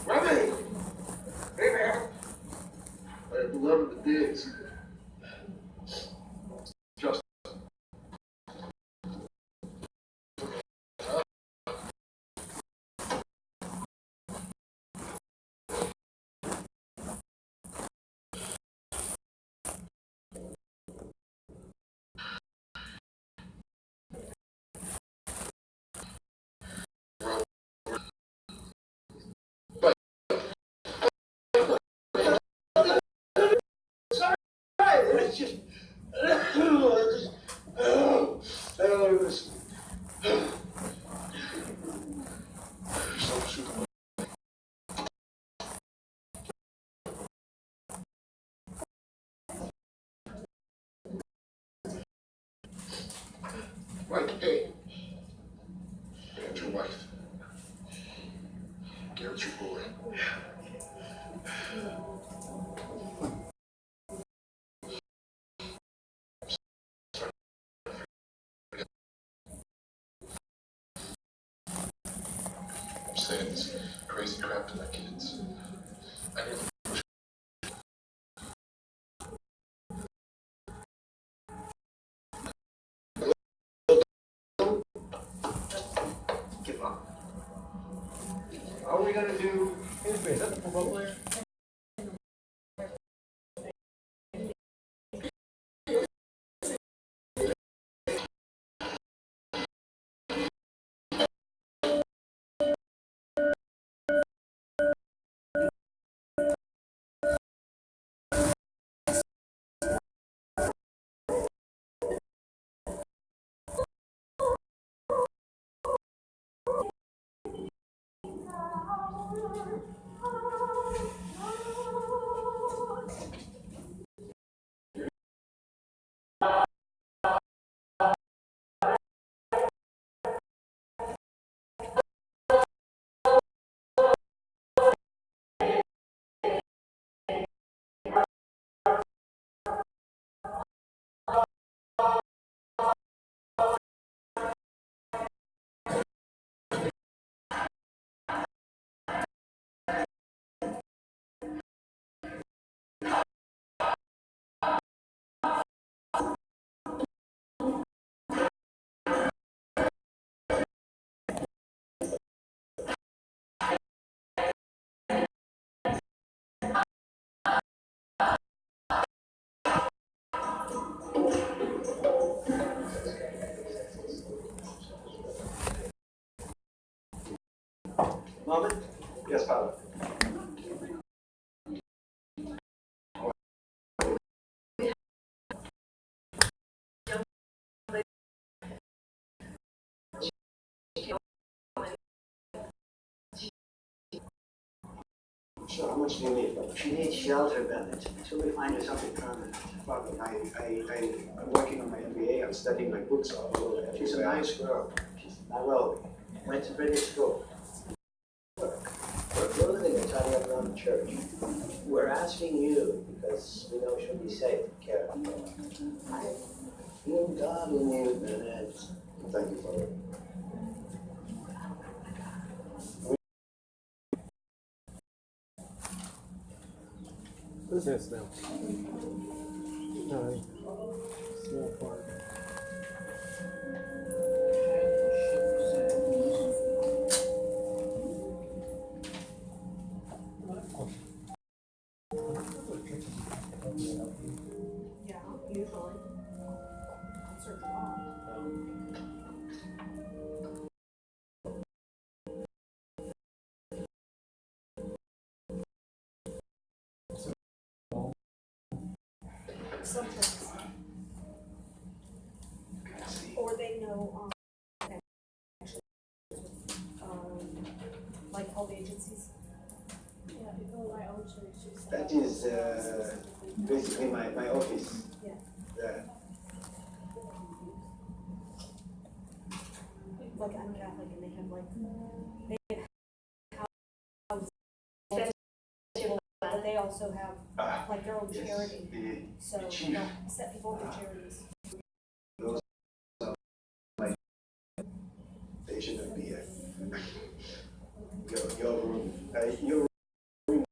Remy! Hey, man. I have beloved the digs. Just. It's just, I don't know this. Right, hey. Get your wife. Get your boy. I'm saying this crazy crap to my kids. I nearly give up. All we gotta do is is that the football player? Moment? Yes, Father. So how much do you need? She needs shelter, Bennett, until we find her something permanent. Father, I'm working on my MBA. I'm studying my books all over. She's a nice girl. She's not well. Went to British school. We're living a tiny up around the church. We're asking you because we know she'll be safe and cared for. I feel God in you, Bennett. Thank you, Father. Who's this now? No, small part. Yeah, usually. Certain law. some things. Or they know, like health agencies. Yeah, people my old church. That is basically my office. Yeah. Like I'm Catholic and they have houses, but they also have like their own charity. So they'll set people up for charities. Those are they shouldn't be here. Your room. Your room.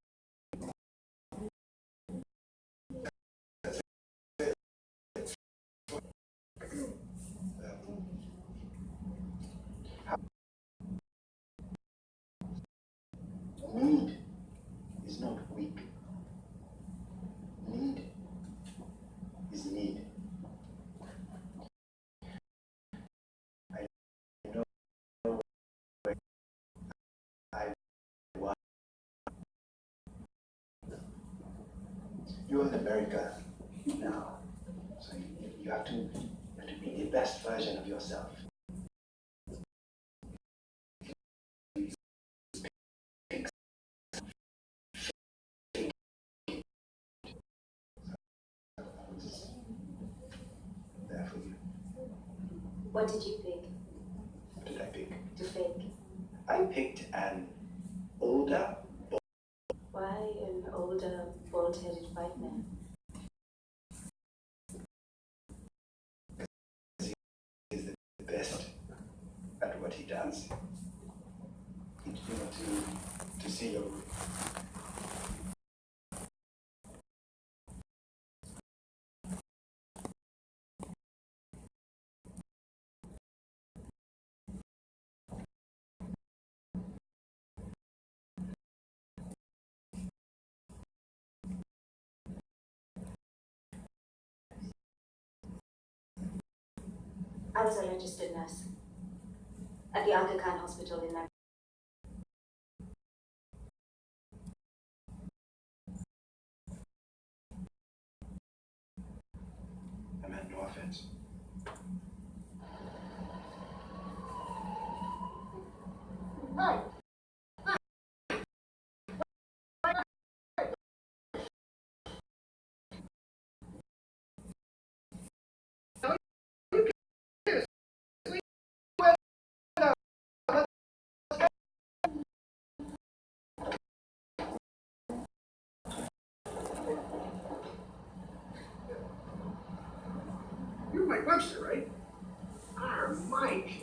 Need is not weak. Need is need. I know I want. You're in America now, so you have to be the best version of yourself. There for you. What did you pick? What did I pick? To fake. I picked an older, Why an older, bald-headed white man? He's the best at what he does. You know, to see your room. I was a registered nurse at the Aga Khan Hospital in London. I meant no offense. Hey! You're Mike Webster, right? Mike.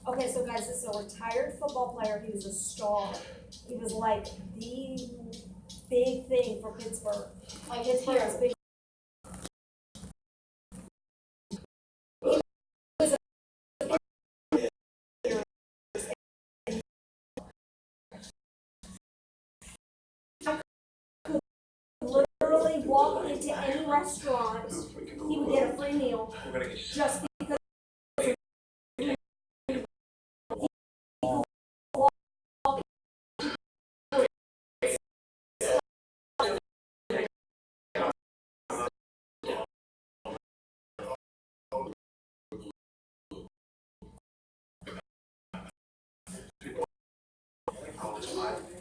Okay, so guys, this is a retired football player. He was a star. He was like the big thing for Pittsburgh. Like Pittsburgh is big. Literally walk into any restaurant, he would get a free meal just because.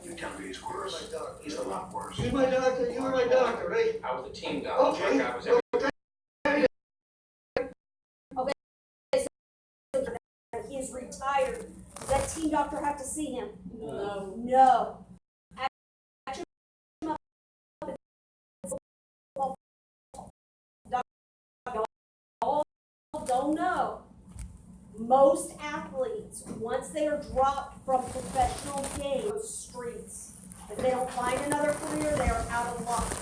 You tell me he's worse. He's a lot worse. He's my doctor, you were my doctor, right? I was the team doctor. Okay. I was every He is retired. Does that team doctor have to see him? No. No. Don't know. Most athletes, once they are dropped from professional games, streets. If they don't find another career, they are out of luck.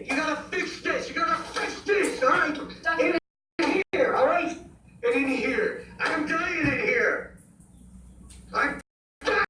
okay? You gotta fix this. You gotta fix this, all right? In here, all right? And in here. I'm dying in here. I'm dying.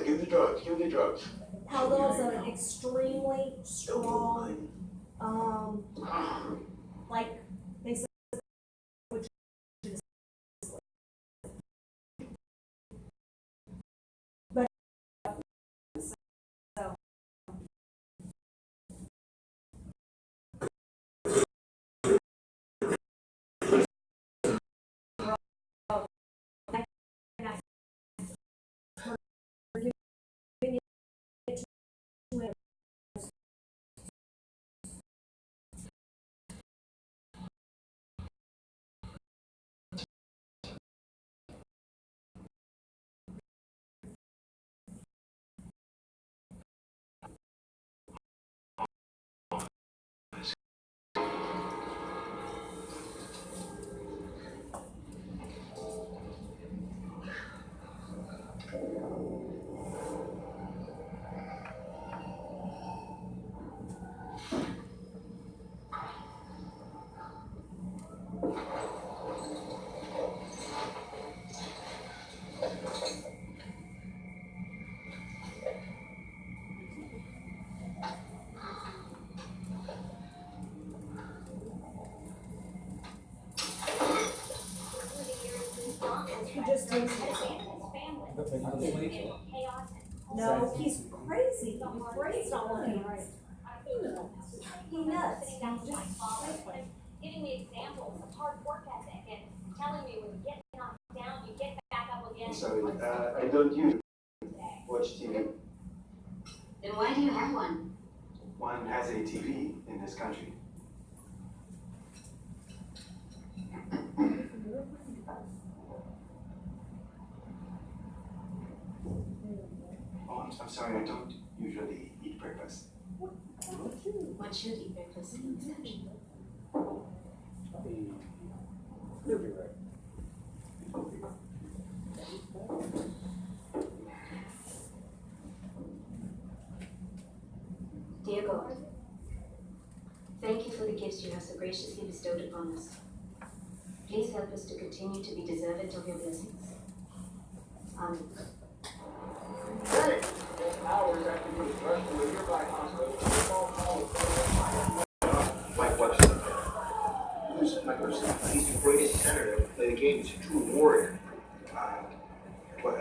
Give the drugs, give the drugs. Haldol's an extremely strong, like they said, but so. He just didn't. No, he's crazy. His brain's not working right. He nuts. Giving me examples of hard work ethic and telling me when you get knocked down, you get back up again. Sorry, I don't usually watch TV. Then why do you have one? One has a TV in this country. Oh, I'm sorry, I don't usually eat breakfast. One should eat breakfast in this country. Dear God, thank you for the gifts you have so graciously bestowed upon us. Please help us to continue to be deserving of your blessings. Amen. Hours after he was rushed to a nearby hospital, Mike Webster. Who's Mike Webster? He's the greatest center to play the game. He's a true warrior. What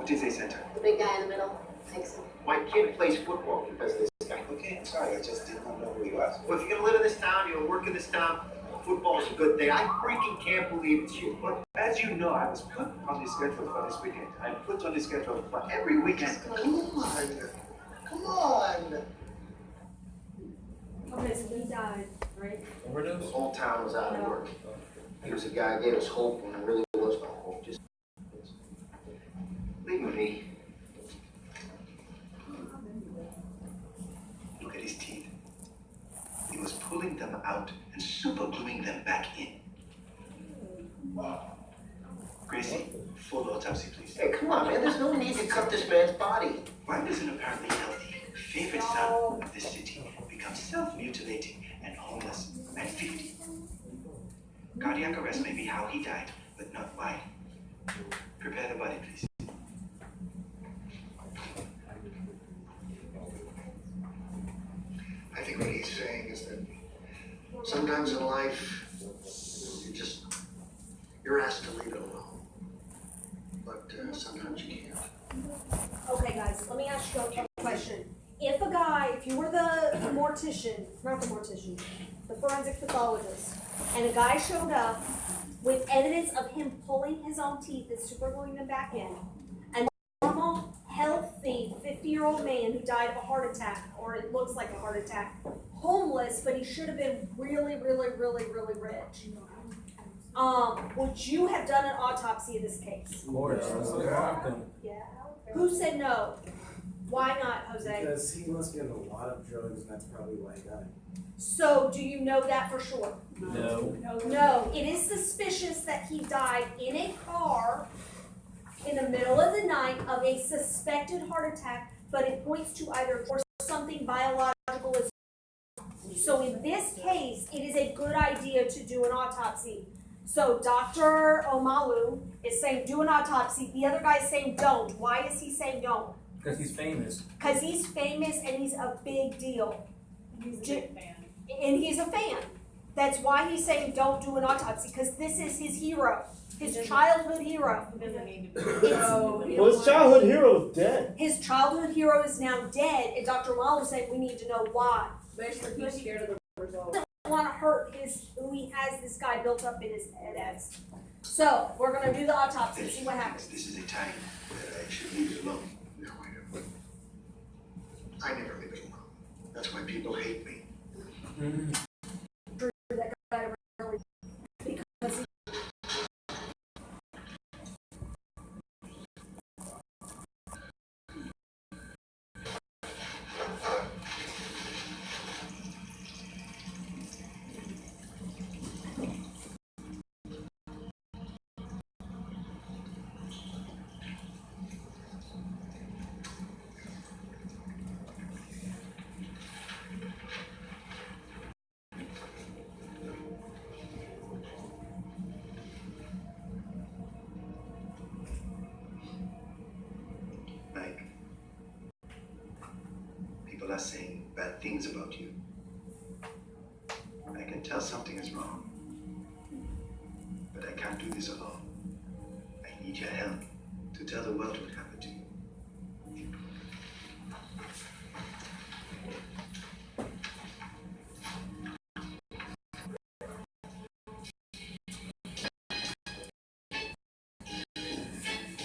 is a center? The big guy in the middle. Excellent. My kid plays football because of this guy. Okay, I'm sorry, I just did not know who he was. Well, if you're gonna live in this town, you're gonna work in this town, football's a good thing. I freaking can't believe it's you. But as you know, I was put on the schedule for this weekend. I'm put on the schedule for every weekend. Come on. Come on. Okay, so he died, right? The whole town was out of work. He was a guy who gave us hope when there really was no hope. Just leave with me. Look at his teeth. He was pulling them out and super gluing them back in. Gracie, full autopsy, please. Hey, come on, man. There's no need to cut this man's body. Why does an apparently healthy, favorite son of this city become self-mutilating and homeless at 50? Cardiac arrest may be how he died, but not why. Prepare the body, please. I think what he's saying is that sometimes in life, you're asked to leave it alone. But sometimes you can't. Okay, guys, let me ask you a question. If you were the mortician, not the mortician, the forensic pathologist, and a guy showed up with evidence of him pulling his own teeth and super gluing them back in. A normal, healthy 50-year-old man who died of a heart attack, or it looks like a heart attack, homeless, but he should have been really, really, really, really rich. Would you have done an autopsy of this case? Lord, Yeah. Who said no? Why not, Jose? Because he must be on a lot of drugs, and that's probably why he died. So, do you know that for sure? No. No. It is suspicious that he died in a car in the middle of the night of a suspected heart attack, but it points to either or something biological. So, in this case, it is a good idea to do an autopsy. So Dr. Omalu is saying do an autopsy. The other guy is saying don't. Why is he saying don't? Because he's famous. Because he's famous and he's a big deal. He's a big fan. And he's a fan. That's why he's saying don't do an autopsy, because this is his hero. His childhood hero. He doesn't need to be. Well, his childhood hero is dead. His childhood hero is now dead, and Dr. Omalu is saying we need to know why. Basically, he's scared of the results. Want to hurt who he has this guy built up in his head as. So we're going to do the autopsy, see what happens. This is a time where I should leave it alone. No, I don't. I never leave it alone. That's why people hate me. That guy really, because Mike, people are saying bad things about you. I can tell something is wrong, but I can't do this alone. I need your help to tell the world what happened to you.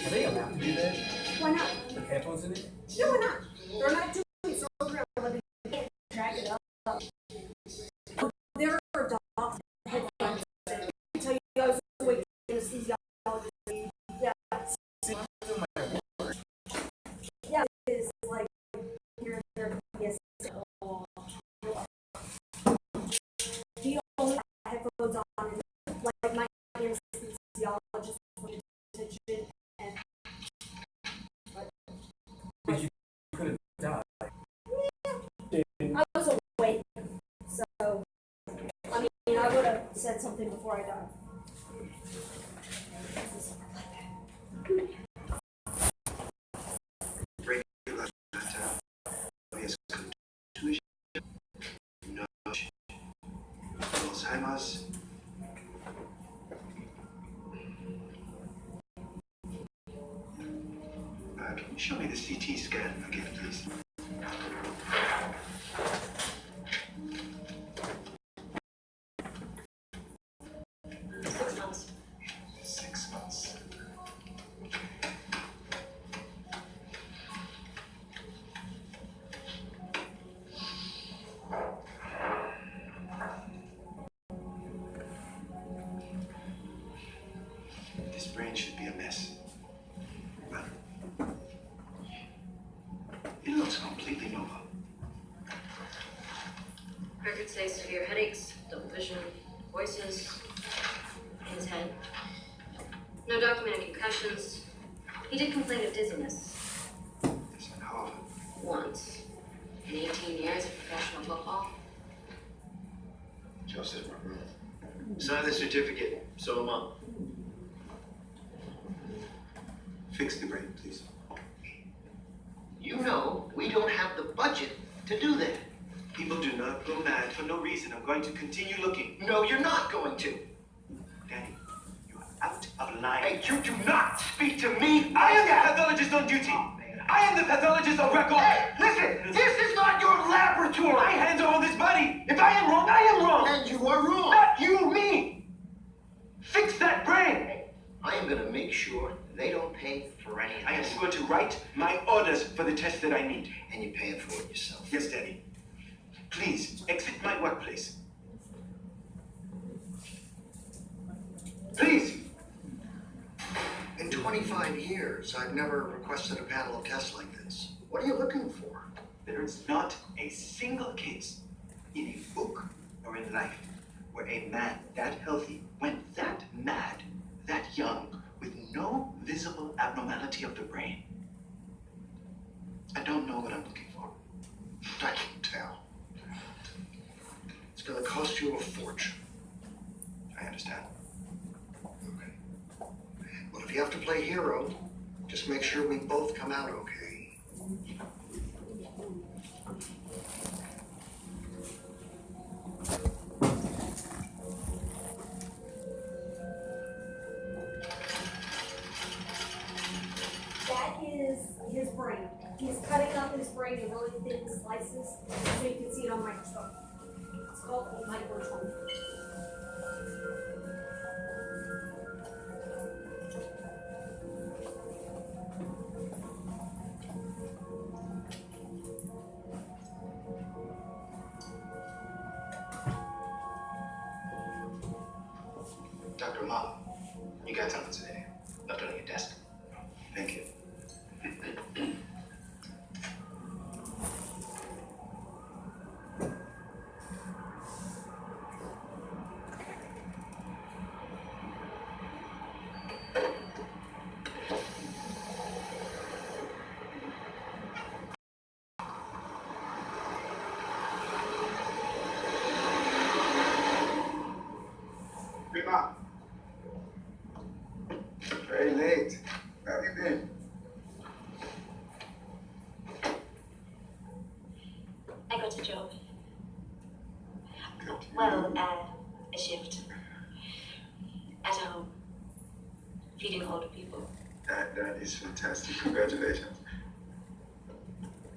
Are they allowed to do that? why not? With headphones in it? No, we're not. They're not doing so we're going to drag it up. There are dogs headphones. I can tell you guys the way anesthesiology. Yeah. Yeah, it is like here and there. Yes. The only headphones on is like my anesthesiologist with attention and But you could have died. I was awake, so I mean I would have said something before I died. Regular tuition, no Alzheimer's. Can you show me the CT scan again, please? months. 6 months. This brain should be a mess. But it looks completely normal. Records say severe headaches, double vision, voices, in his head. No documented concussions. He did complain of dizziness. How often? Once. In 18 years of professional football. Joseph, sign the certificate. So am I. Fix the brain, please. You know we don't have the budget to do that. People do not go mad for no reason. I'm going to continue looking. No, you're not going to. Danny, you are out of line. Hey, you do not speak to me. I am the pathologist on duty. I am the pathologist on record. Hey, listen, this is not your laboratory. My hands are on this body. If I am wrong, I am wrong. And you are wrong. Not you, me. Fix that brain! I am gonna make sure they don't pay for anything. I am going to write my orders for the test that I need. And you're paying for it yourself. Yes, Daddy. Please, exit my workplace. Please! In 25 years, I've never requested a panel of tests like this. What are you looking for? There is not a single case in a book or in life where a man that healthy went that mad, that young, with no visible abnormality of the brain. I don't know what I'm looking for. I can tell. It's gonna cost you a fortune. I understand. Okay. Well, if you have to play hero, just make sure we both come out okay. That is his brain. He's cutting up his brain in really thin slices so you can see it on microscope. It's called a microtome. Dr. Mom, you got something today. Left it on your desk. Thank you. Prima. Very late. Where have you been? I got a job. Well, a shift. At home. Feeding older people. That is fantastic. Congratulations.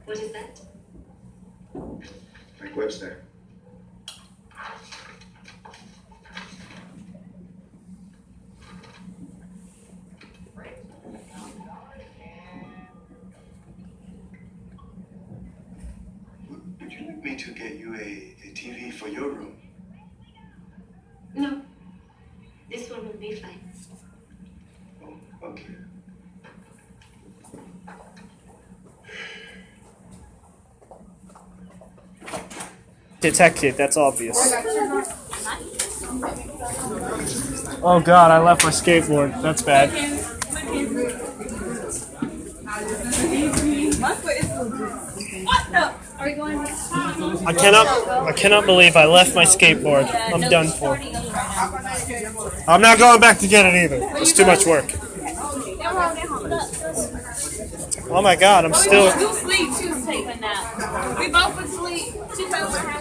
What is that? Like Webster. Would you like me to get you a TV for your room? No. This one will be fine. Oh, okay. Detected, that's obvious. Oh god, I left my skateboard. That's bad. What the? Are we going? I cannot believe I left my skateboard. I'm done for. I'm not going back to get it either. It's too much work. Oh my god, I'm still. You sleep. She was taking a nap. We both would sleep. She told her